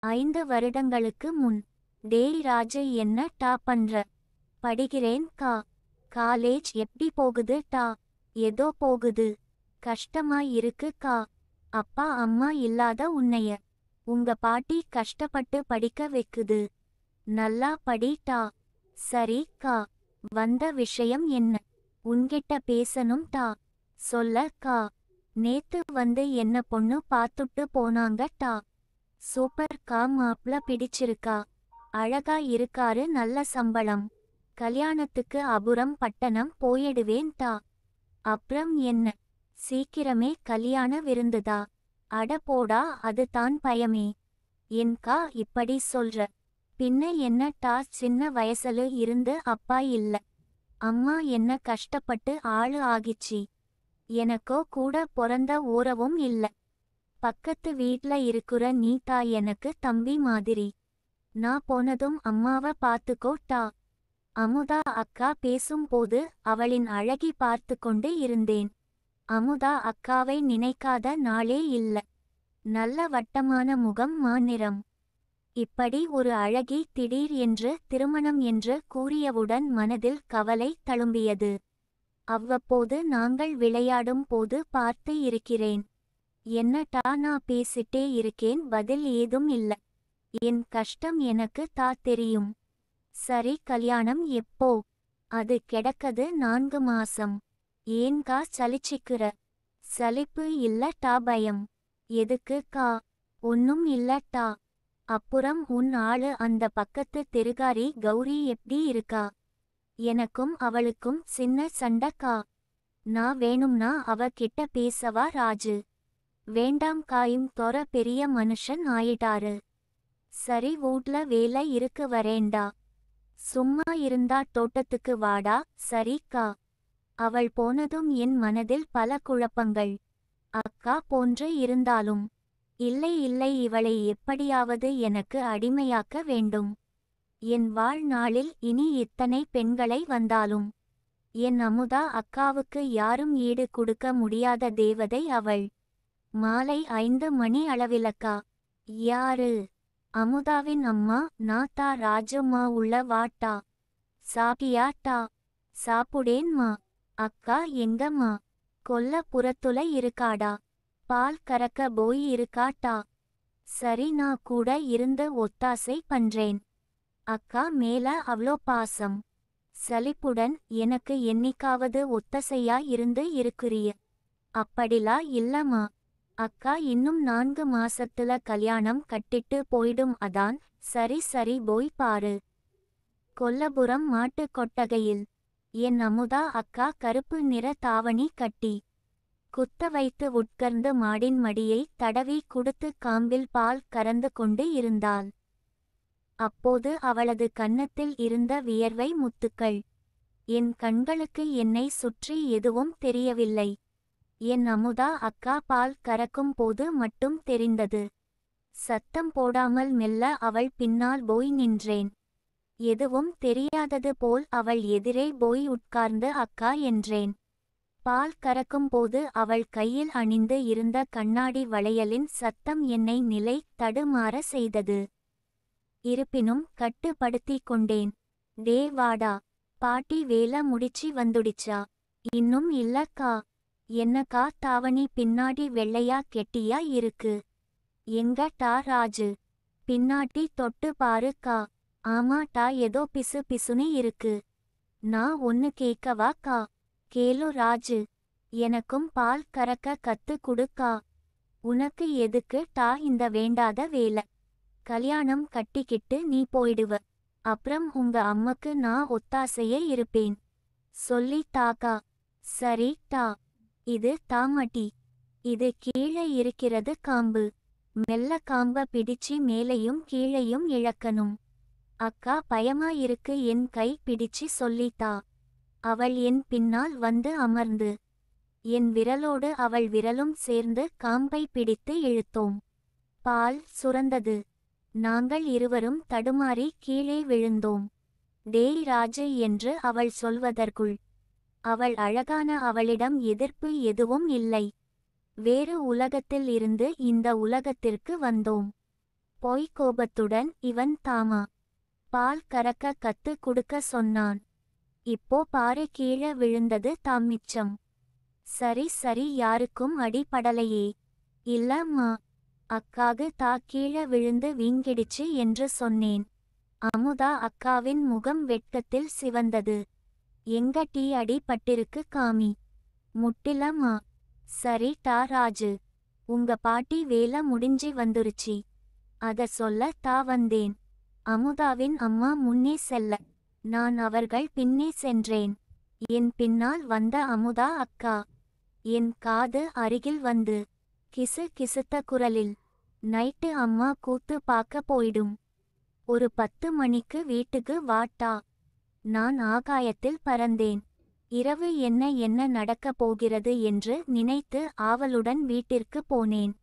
5 வருடங்களுக்கு முன். டேய் ராஜு, என்ன டா பண்ற? படிக்கிறேன் கா. காலேஜ் எப்படி போகுது டா? ஏதோ போகுது. கஷ்டமா இருக்கு கா. அப்பா அம்மா இல்லாத உன்னைய உங்க பாட்டி கஷ்டப்பட்டு படிக்க வைக்குது. நல்லா படி டா. சரி கா. வந்த விஷயம் என்ன? உன்கிட்ட பேசணும் டா. சொல்ல கா. நேத்து வந்து என்ன பொண்ணு பார்த்துட்டு போனாங்க டா. சூப்பர் கா. மாப்ள பிடிச்சிருக்கா? அழகா இருக்காரு, நல்ல சம்பளம். கல்யாணத்துக்கு அபுரம் பட்டணம் போயிடுவேன் டா. அப்புறம் என்ன? சீக்கிரமே கல்யாண விருந்துதா? அட போடா, அது தான் பயமே. என்கா இப்படி சொல்ற? பின்ன என்ன டா, சின்ன வயசுல இருந்து அப்பா இல்ல, அம்மா என்ன கஷ்டப்பட்டு ஆளு ஆகிச்சி. எனக்கோ கூட பொறந்த ஊரவும் இல்ல. பக்கத்து வீட்ல இருக்குற நீ தா எனக்கு தம்பி மாதிரி. நான் போனதும் அம்மாவ பாத்துக்கோ டா. அமுதா அக்கா பேசும்போது அவளின் அழகி பார்த்து கொண்டு இருந்தேன். அமுதா அக்காவை நினைக்காத நாளே இல்ல. நல்ல வட்டமான முகம், மாநிறம். இப்படி ஒரு அழகி திடீர் என்று திருமணம் என்று கூறியவுடன் மனதில் கவலை தழும்பியது. அவ்வப்போது நாங்கள் விளையாடும் போது பார்த்து இருக்கிறேன். என்ன டா, நான் பேசிட்டே இருக்கேன், பதில் ஏதும் இல்ல. என் கஷ்டம் எனக்கு தா தெரியும். சரி, கல்யாணம் எப்போ? அது கிடக்கது 4 மாசம். ஏன்கா சலிச்சிக்கிற? சலிப்பு இல்ல டா, பயம். எதுக்கு கா? ஒன்னும் இல்ல டா. அப்புறம் உன் ஆளு அந்த பக்கத்து தெருகாரி கௌரி எப்படி இருக்கா? எனக்கும் அவளுக்கும் சின்ன சண்டை கா. நான் வேணும்னா அவ கிட்ட பேசவா ராஜு? வேண்டாம் காயும் தொர பெரிய மனுஷன் ஆயிட்டாரு. சரி, வீட்ல வேலை இருக்கு, வரேண்டா. சும்மா இருந்தா தோட்டத்துக்கு வாடா. சரி கா. அவள் போனதும் என் மனதில் பல குழப்பங்கள். அக்கா போன்று இருந்தாலும் இல்லை இல்லை, இவளை எப்படியாவது எனக்கு அடிமையாக்க வேண்டும். என் வாழ்நாளில் இனி இத்தனை பெண்களை வந்தாலும் என் அமுதா அக்காவுக்கு யாரும் ஈடு கொடுக்க முடியாத தேவதை அவள். மாலை 5 மணி அளவிலக்கா. யாரு? அமுதாவின் அம்மா. நான் தா. ராஜும்மா உள்ள வாட்டா. சாப்பியா டா? சாப்புடேன்மா. அக்கா எங்கம்மா? கொல்லப்புறத்துல இருக்காடா. பால் கறக்க போய் இருக்காட்டா. சரி, நான் கூட இருந்து ஒத்தாசை பண்றேன். அக்கா மேல அவ்ளோ பாசம். சலிப்புடன், எனக்கு என்னைக்காவது ஒத்தசையா இருந்து இருக்குறிய? அப்படிலா இல்லம்மா. அக்கா இன்னும் 4 மாசத்துல கல்யாணம் கட்டிட்டு போயிடும், அதான். சரி சரி, போய் பாரு. கொல்லபுரம் மாட்டு கொட்டகையில் என் அமுதா அக்கா கருப்பு நிற தாவணி கட்டி குத்த வைத்து உட்கர்ந்து மாடின் மடியை தடவி கொடுத்து காம்பில் பால் கறந்து கொண்டு இருந்தாள். அப்போது அவளது கன்னத்தில் இருந்த வியர்வை முத்துக்கள். என் கண்களுக்கு என்னை சுற்றி எதுவும் தெரியவில்லை. என் அமுதா அக்கா பால் கறக்கும் போது மட்டும் தெரிந்தது. சத்தம் போடாமல் மெல்ல அவள் பின்னால் போய் நின்றேன். எதுவும் தெரியாதது போல் அவள் எதிரே போய் உட்கார்ந்து அக்கா என்றேன். பால் கறக்கும் போது அவள் கையில் அணிந்து இருந்த கண்ணாடி வளையலின் சத்தம் என்னை நிலை தடுமாற செய்தது. இருப்பினும் கட்டுப்படுத்தி கொண்டேன். டே வாடா. பாட்டி வேலை முடிச்சி வந்துடிச்சா? இன்னும் இல்லக்கா. என்னக்கா தாவணி பின்னாடி வெள்ளையா கெட்டியா இருக்கு? எங்க டா ராஜு? பின்னாடி தொட்டு பாரு கா. ஆமா டா, ஏதோ பிசு பிசுனு இருக்கு. நான் ஒன்னு கேக்கவா கா? கேளு ராஜு. எனக்கும் பால் கறக்க கத்து குடுக்கா. உனக்கு எதுக்கு டா இந்த வேண்டாத வேலை? கல்யாணம் கட்டிக்கிட்டு நீ போயிடுவ. அப்புறம் உங்க அம்மக்கு நான் ஒத்தாசையே இருப்பேன். சொல்லி தாக்கா. சரி டா. இது தாமட்டி. இது கீழே இருக்கிறது காம்பு. மெல்ல காம்ப பிடிச்சி மேலையும் கீழையும் இழக்கணும். அக்கா பயமா இருக்கு, என் கை பிடிச்சி சொல்லித்தா. அவள் என் பின்னால் வந்து அமர்ந்து என் விரலோடு அவள் விரலும் சேர்ந்து காம்பை பிடித்து இழுத்தோம். பால் சுரந்தது. நாங்கள் இருவரும் தடுமாறி கீழே விழுந்தோம். டேய் ராஜு என்று அவள் சொல்வதற்குள் அவள் அழகான அவளிடம் எதிர்ப்பு எதுவும் இல்லை. வேறு உலகத்தில் இருந்து இந்த உலகத்திற்கு வந்தோம். போய் கோபத்துடன் இவன் தாமா பால் கறக்க கத்து குடுக்க சொன்னான். இப்போ பாரு கீழே விழுந்தது தாம் மிச்சம். சரி சரி யாருக்கும் அடி படலையே. இல்லம்மா அக்காகு தா கீழே விழுந்து வீங்கிடுச்சு என்று சொன்னேன். அமுதா அக்காவின் முகம் வெட்கத்தில் சிவந்தது. எங்க டீ அடி பட்டிருக்கு காமி. முட்டிலம்மா. சரி டா ராஜு. உங்க பாட்டி வேலை முடிஞ்சி வந்துருச்சு. அத சொல்ல தா வந்தேன். அமுதாவின் அம்மா முன்னே செல்ல நான் அவர்கள் பின்னே சென்றேன். என் பின்னால் வந்த அமுதா அக்கா என் காது அருகில் வந்து கிசு கிசுத்த குரலில், நைட்டு அம்மா கூத்து பார்க்க போயிடும். ஒரு 10 மணிக்கு வீட்டுக்கு வாட்டா. நான் ஆகாயத்தில் பறந்தேன். இரவு என்ன என்ன நடக்கப் போகிறது என்று நினைத்து ஆவலுடன் வீட்டிற்கு போனேன்.